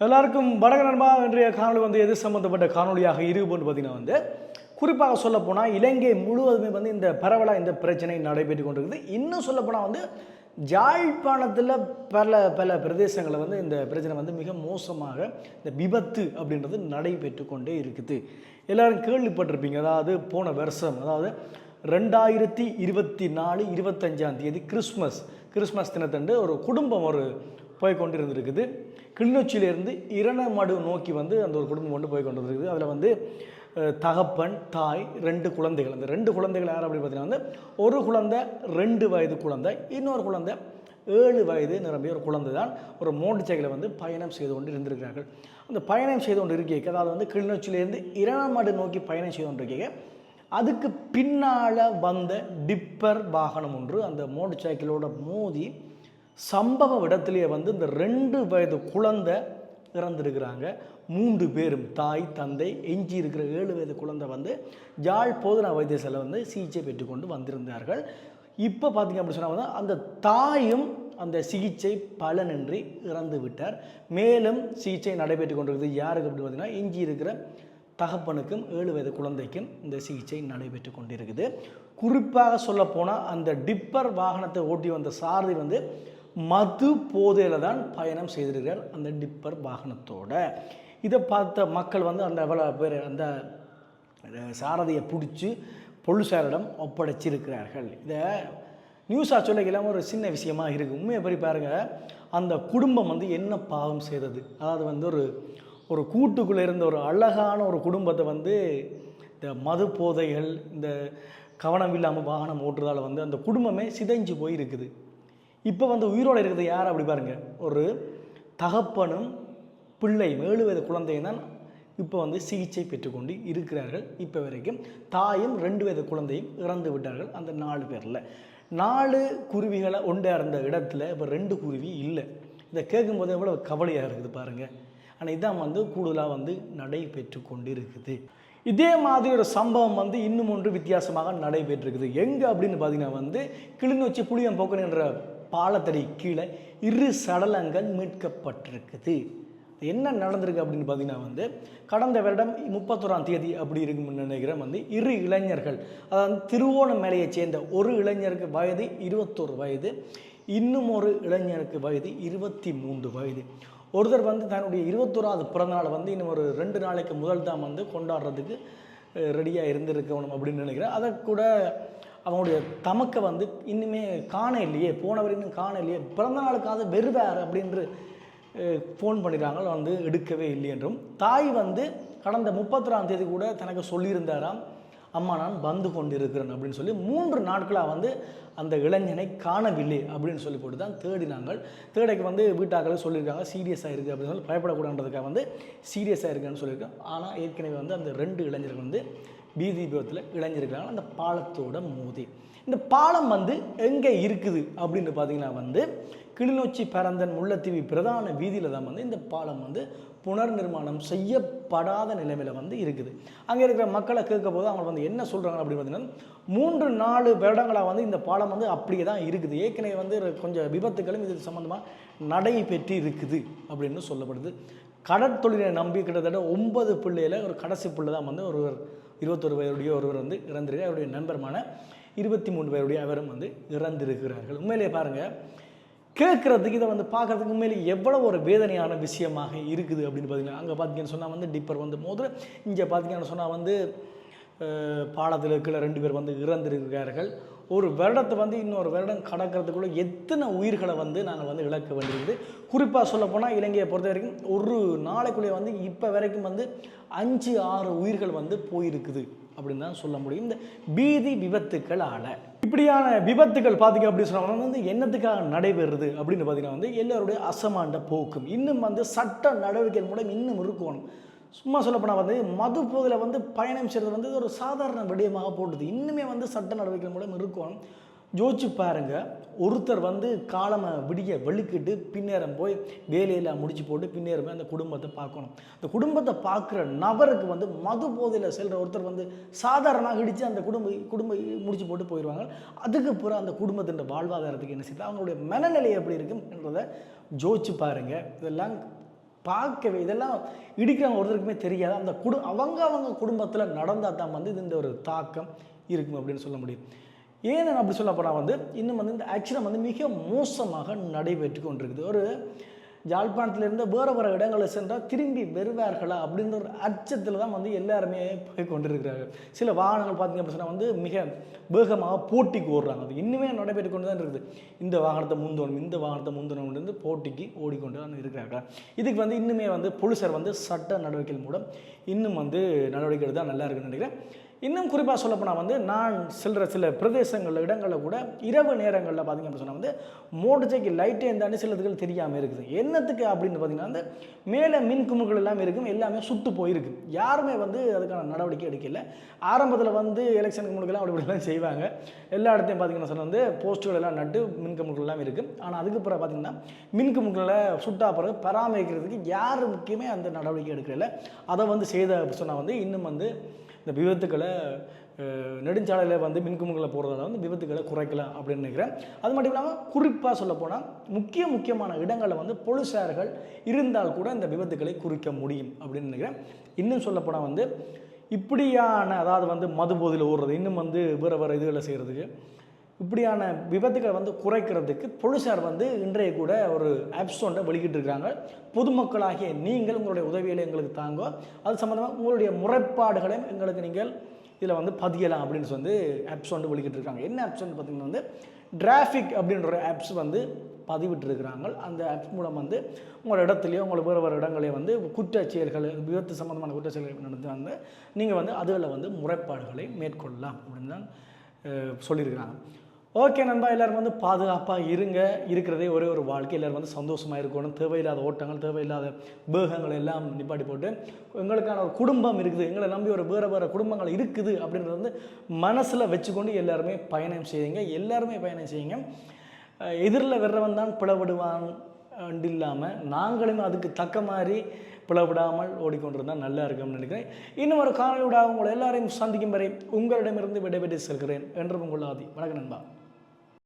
எல்லாருக்கும் வணக்கம் நண்பா. இன்றைய காணொலி எது சம்பந்தப்பட்ட காணொலியாக இருக்குன்னு பார்த்தீங்கன்னா குறிப்பாக சொல்லப்போனால் இலங்கை முழுவதுமே இந்த பரவலாக இந்த பிரச்சனை நடைபெற்று கொண்டிருக்குது. இன்னும் சொல்லப்போனால் யாழ்ப்பாணத்தில் பல பல பிரதேசங்களில் இந்த பிரச்சனை மிக மோசமாக இந்த விபத்து அப்படின்றது நடைபெற்று கொண்டே இருக்குது. எல்லோரும் கேள்விப்பட்டிருப்பீங்க. அதாவது போன வருஷம், அதாவது 2024 25ஆம் தேதி கிறிஸ்மஸ் தினத்தன்று ஒரு குடும்பம் போய் கொண்டிருந்திருக்குது. கிளிநொச்சியிலிருந்து இரணமடு நோக்கி அந்த ஒரு குடும்பம் கொண்டு போய் கொண்டிருக்குது. அதில் தகப்பன், தாய், 2 குழந்தைகள். அந்த 2 குழந்தைகள் யார் அப்படின்னு பார்த்தீங்கன்னா ஒரு குழந்தை 2 வயது குழந்தை, இன்னொரு குழந்தை 7 வயது நிரம்பிய ஒரு குழந்தை தான் ஒரு மோட்டர் சைக்கிளை பயணம் செய்து கொண்டு இருந்திருக்கிறார்கள். அந்த பயணம் செய்து கொண்டு இருக்க, அதாவது கிளிநொச்சியிலேருந்து இரணமடு நோக்கி பயணம் செய்து கொண்டு இருக்க, அதுக்கு பின்னால் வந்த டிப்பர் வாகனம் ஒன்று அந்த மோட்டர் சைக்கிளோட மோதி சம்பவ இடத்துலேயே இந்த 2 வயது குழந்தை இறந்துருக்கிறாங்க. 3 பேரும் தாய், தந்தை, எஞ்சி இருக்கிற 7 வயது குழந்தை யாழ் போதனா வைத்தியசாலை சிகிச்சை பெற்றுக்கொண்டு வந்திருந்தார்கள். இப்போ பார்த்தீங்க அப்படி சொன்னால் அந்த தாயும் அந்த சிகிச்சை பலனின்றி இறந்து விட்டார். மேலும் சிகிச்சை நடைபெற்று கொண்டிருக்குது. யாருக்கு அப்படின்னு பார்த்தீங்கன்னா எஞ்சி இருக்கிற தகப்பனுக்கும் 7 வயது குழந்தைக்கும் இந்த சிகிச்சை நடைபெற்று கொண்டிருக்குது. குறிப்பாக சொல்லப்போனால் அந்த டிப்பர் வாகனத்தை ஓட்டி வந்த சாரதி மது போதையில் தான் பயணம் செய்திருக்கிறார் அந்த டிப்பர் வாகனத்தோட. இதை பார்த்த மக்கள் அந்த எவ்வளோ பேர் அந்த சாரதியை பிடிச்சி போலீசாரிடம் ஒப்படைச்சிருக்கிறார்கள். இதை நியூஸாக சொல்லிக்கலாம் ஒரு சின்ன விஷயமாக இருக்குது. உண்மையை பற்றி பாருங்கள், அந்த குடும்பம் என்ன பாவம் செய்தது. அதாவது ஒரு கூட்டுக்குள்ளே இருந்த ஒரு அழகான ஒரு குடும்பத்தை இந்த மது போதைகள், இந்த கவனம் இல்லாமல் வாகனம் ஓட்டுறதால் அந்த குடும்பமே சிதைஞ்சு போய் இருக்குது. இப்போ உயிரோடு இருக்கிறது யார் அப்படி பாருங்கள், ஒரு தகப்பனும் பிள்ளையும் 7 வயது குழந்தையும் தான் இப்போ சிகிச்சை பெற்றுக்கொண்டு இருக்கிறார்கள். இப்போ வரைக்கும் தாயும் 2 வயது குழந்தையும் இறந்து விட்டார்கள். அந்த 4 பேரில் 4 குருவிகளை இருந்த இடத்துல இப்போ 2 குருவி இல்லை. இதை கேட்கும்போது எவ்வளோ கவலையாக இருக்குது பாருங்கள். ஆனால் இதான் கூடுதலாக நடைபெற்று கொண்டு இருக்குது. இதே மாதிரி ஒரு சம்பவம் இன்னும் ஒன்று வித்தியாசமாக நடைபெற்றிருக்குது. எங்கே அப்படின்னு பார்த்தீங்கன்னா கிளிநொச்சி புளியம்போக்கன் என்ற பாலத்தடி கீழே 2 சடலங்கள் மீட்கப்பட்டிருக்குது. என்ன நடந்திருக்கு அப்படின்னு பார்த்தீங்கன்னா கடந்த வருடம் 31ஆம் தேதி அப்படி இருக்குன்னு நினைக்கிறேன் 2 இளைஞர்கள், அதாவது திருவோணமலையை சேர்ந்த ஒரு இளைஞருக்கு வயது 21 வயது, இன்னும் ஒரு இளைஞருக்கு வயது 23 வயது. ஒருத்தர் தன்னுடைய 21ஆவது பிறந்தநாளை இன்னும் ஒரு 2 நாளைக்கு முதல் தான் கொண்டாடுறதுக்கு ரெடியாக இருந்திருக்கணும் அப்படின்னு நினைக்கிறேன். அதை கூட அவங்களுடைய தமக்கை இன்னுமே காண இல்லையே, போனவர் இன்னும் காண இல்லையே, பிறந்த நாளுக்காக வெறுவார் அப்படின்று ஃபோன் பண்ணிடுறாங்க, எடுக்கவே இல்லை என்றும். தாய் கடந்த 31ஆம் தேதி கூட தனக்கு சொல்லியிருந்தாராம், அம்மா நான் வந்து கொண்டிருக்கிறேன் அப்படின்னு சொல்லி 3 நாட்களாக அந்த இளைஞனை காணவில்லை அப்படின்னு சொல்லி போட்டு தான் தேடினாங்கள். தேடைக்கு வீட்டாக்களும் சொல்லியிருக்காங்க சீரியஸாக இருக்குது அப்படின்னு சொல்லி பயப்படக்கூடாதுன்றதுக்காக சீரியஸாக இருக்குன்னு சொல்லியிருக்காங்க. ஆனால் ஏற்கனவே அந்த 2 இளைஞர்கள் வீதி விபத்தில் இளைஞர்களால் அந்த பாலத்தோட மோதி. இந்த பாலம் எங்கே இருக்குது அப்படின்னு பார்த்தீங்கன்னா கிளிநொச்சி பரந்தன் முல்லைத்தீவு பிரதான வீதியில் தான் இந்த பாலம் புனர் நிர்மாணம் செய்யப்படாத நிலைமையில் இருக்குது. அங்கே இருக்கிற மக்களை கேட்க போது அவங்க என்ன சொல்கிறாங்க அப்படின்னு பார்த்தீங்கன்னா 3-4 வருடங்களாக இந்த பாலம் அப்படியே தான் இருக்குது. ஏற்கனவே கொஞ்சம் விபத்துகளும் இது சம்மந்தமாக நடைபெற்று இருக்குது அப்படின்னு சொல்லப்படுது. கடற்தொழிலை நம்பி கிட்டத்தட்ட 9 பிள்ளையில் ஒரு கடைசி பிள்ளை தான் ஒருவர் 21 வயதுடைய ஒருவர் இறந்திருக்கிறார். அவருடைய நண்பருமான 23 வயதுடைய அவரும் இறந்திருக்கிறார்கள். உண்மையிலே பாருங்கள், கேட்குறதுக்கு இதை பார்க்குறதுக்கு உண்மையிலே எவ்வளோ ஒரு வேதனையான விஷயமாக இருக்குது அப்படின்னு பார்த்தீங்கன்னா, அங்கே பார்த்தீங்கன்னு சொன்னால் டிப்பர் மோதிர, இங்கே பார்த்தீங்கன்னு சொன்னால் பாலத்தில் இருக்கிற 2 பேர் இறந்திருக்கிறார்கள். ஒரு வருடத்தை இன்னொரு வருடம் கடக்கிறதுக்குள்ளே எத்தனை உயிர்களை நாங்கள் இழக்க வேண்டியிருக்குது. குறிப்பாக சொல்லப்போனால் இலங்கையை பொறுத்த வரைக்கும் ஒரு நாளைக்குள்ளே இப்போ வரைக்கும் 5-6 உயிர்கள் போயிருக்குது அப்படின்னு தான் சொல்ல முடியும். இந்த வீதி விபத்துக்களால் இப்படியான விபத்துகள் பார்த்திங்க அப்படின்னு சொன்னால் என்னத்துக்காக நடைபெறுது அப்படின்னு பார்த்தீங்கன்னா எல்லோருடைய அசமாண்ட போக்கும் இன்னும் சட்ட நடவடிக்கை மூலம் இன்னும் இருக்கணும். சும்மா சொல்லப்போனால் மது போதில் பயணம் செய்கிறது ஒரு சாதாரண விடயமாக போட்டுது. இன்னுமே சட்ட நடவடிக்கை மூலம் இருக்கணும். யோசிச்சு பாருங்கள், ஒருத்தர் காலமை விடிய வெளுக்கிட்டு பின்னேறம் போய் வேலையெல்லாம் முடிச்சு போட்டு பின்னேறமே அந்த குடும்பத்தை பார்க்கணும். அந்த குடும்பத்தை பார்க்குற நபருக்கு மது போதையில் செல்கிற ஒருத்தர் சாதாரணமாக இடித்து அந்த குடும்ப முடிச்சு போட்டு போயிடுவாங்க. அதுக்கு பிறகு அந்த குடும்பத்தின் வாழ்வாதாரத்துக்கு என்ன செய்யலாம், அவங்களுடைய மனநிலை எப்படி இருக்கும் என்றதை யோசிச்சு பாருங்கள். இதெல்லாம் பார்க்கவே இதெல்லாம் இடிக்கிறவங்க ஒருத்தருக்குமே தெரியாது. அந்த அவங்க குடும்பத்தில் நடந்தால் தான் வந்து இந்த ஒரு தாக்கம் இருக்கும் அப்படின்னு சொல்ல முடியும். ஏன் நான் அப்படி சொல்ல போனால் வந்து இன்னும் வந்து இந்த ஆக்சிடென்ட் வந்து மிக மோசமாக நடைபெற்று கொண்டிருக்குது. ஒரு யாழ்ப்பாணத்திலிருந்து வேறு இடங்களை சென்றால் திரும்பி வருவார்களா அப்படின்ற ஒரு அச்சத்தில் தான் வந்து எல்லாருமே போய் கொண்டிருக்கிறார்கள். சில வாகனங்கள் பார்த்திங்க அப்படின்னு சொன்னால் வந்து மிக வேகமாக போட்டிக்கு ஓடுறாங்க. அது இன்னுமே நடைபெற்று கொண்டு தான் இருக்குது. இந்த வாகனத்தை முந்தணும் போட்டிக்கு ஓடிக்கொண்டு தான் இருக்கிறார்கள். இதுக்கு வந்து இன்னுமே வந்து போலீஸார் வந்து சட்ட நடவடிக்கைகள் மூலம் இன்னும் வந்து நடவடிக்கை எடுத்தால் நல்லா இருக்குன்னு நினைக்கிறேன். இன்னும் குறிப்பாக சொல்லப்போனால் வந்து நான் சில பிரதேசங்களில் இடங்களில் கூட இரவு நேரங்களில் பார்த்திங்க அப்படின்னு சொன்னால் வந்து மோட்டர் சைக்கிள் லைட்டே இருந்தாலும் சிலதுகள் தெரியாமல் இருக்குது. என்னத்துக்கு அப்படின்னு பார்த்திங்கன்னா வந்து மேலே மின் குமுக்கள் எல்லாம் இருக்கும், எல்லாமே சுட்டு போயிருக்கு. யாருமே வந்து அதுக்கான நடவடிக்கை எடுக்கல. ஆரம்பத்தில் வந்து எலெக்ஷன் குமுக்கெல்லாம் அப்படிலாம் செய்வாங்க. எல்லா இடத்தையும் பார்த்திங்கன்னா சொன்னால் வந்து போஸ்ட்டுகள் எல்லாம் நட்டு மின் குமுக்கள் எல்லாம் இருக்குது. ஆனால் அதுக்கு பிறகு பார்த்திங்கன்னா மின் குமுக்களை சுட்டா பிறகு பராமரிக்கிறதுக்கு யாருக்குமே அந்த நடவடிக்கை எடுக்கல. அதை வந்து செய்த சொன்னால் வந்து இன்னும் வந்து இந்த விபத்துக்களை நெடுஞ்சாலையில் வந்து மின்குமுகளை போகிறதால வந்து விபத்துக்களை குறைக்கலாம் அப்படின்னு நினைக்கிறேன். அது மட்டும் இல்லாமல் குறிப்பாக சொல்லப்போனால் முக்கியமான இடங்களில் வந்து போலீஸார்கள் இருந்தால் கூட இந்த விபத்துக்களை குறிக்க முடியும் அப்படின்னு நினைக்கிறேன். இன்னும் சொல்லப்போனால் வந்து இப்படியான அதாவது வந்து மது போதையில் ஓடுறது, இன்னும் வந்து வேறு இதுகளை செய்கிறதுக்கு, இப்படியான விபத்துக்களை வந்து குறைக்கிறதுக்கு போலீஸார் வந்து இன்றைய கூட ஒரு ஆப்ஸ் ஒன்றை வெளியிட்டு இருக்காங்க. பொதுமக்களாகிய நீங்கள் உங்களுடைய உதவிகளை எங்களுக்கு தாங்க, அது சம்மந்தமாக உங்களுடைய முறைப்பாடுகளையும் எங்களுக்கு நீங்கள் இதில் வந்து பதியலாம் அப்படின்னு வந்து ஆப்ஸ் வந்து வெளியிட்டு இருக்காங்க. என்ன ஆப்ஸ் வந்து பார்த்திங்கன்னா வந்து டிராஃபிக் அப்படின்ற ஒரு ஆப்ஸ் வந்து பதிவிட்டுருக்கிறாங்க. அந்த ஆப்ஸ் மூலம் வந்து உங்களோட இடத்துலையோ உங்களுக்கு வேறு இடங்களையோ வந்து குற்றச் செயல்கள், விபத்து சம்மந்தமான குற்றச் செயல்கள் நடந்து வந்து நீங்கள் வந்து அதில் வந்து முறைப்பாடுகளை மேற்கொள்ளலாம் அப்படின்னு தான் சொல்லியிருக்கிறாங்க. ஓகே நண்பா, எல்லோரும் வந்து பாதுகாப்பாக இருக்கிறதே ஒரே ஒரு வாழ்க்கை. எல்லோரும் வந்து சந்தோஷமாக இருக்கணும். தேவையில்லாத ஓட்டங்கள், தேவையில்லாத பேகங்கள் எல்லாம் நிப்பாட்டி போட்டு எங்களுக்கான ஒரு குடும்பம் இருக்குது, எங்களை நம்பி ஒரு வேறு குடும்பங்கள் இருக்குது அப்படின்றது வந்து மனசில் வச்சுக்கொண்டு எல்லாருமே பயணம் செய்யுங்க. எதிரில் வர்றவன் தான் பிளவிடுவான் இல்லாமல் நாங்களும் அதுக்கு தக்க மாதிரி பிளவிடாமல் ஓடிக்கொண்டிருந்தால் நல்லா இருக்கும்னு நினைக்கிறேன். இன்னும் ஒரு காணொலியோட உங்களை எல்லாரையும் சந்திக்கும் வரை உங்களிடமிருந்து விடைபெற்று செல்கிறேன். என்றும் உங்கள் ஆதி. வணக்கம் நண்பா.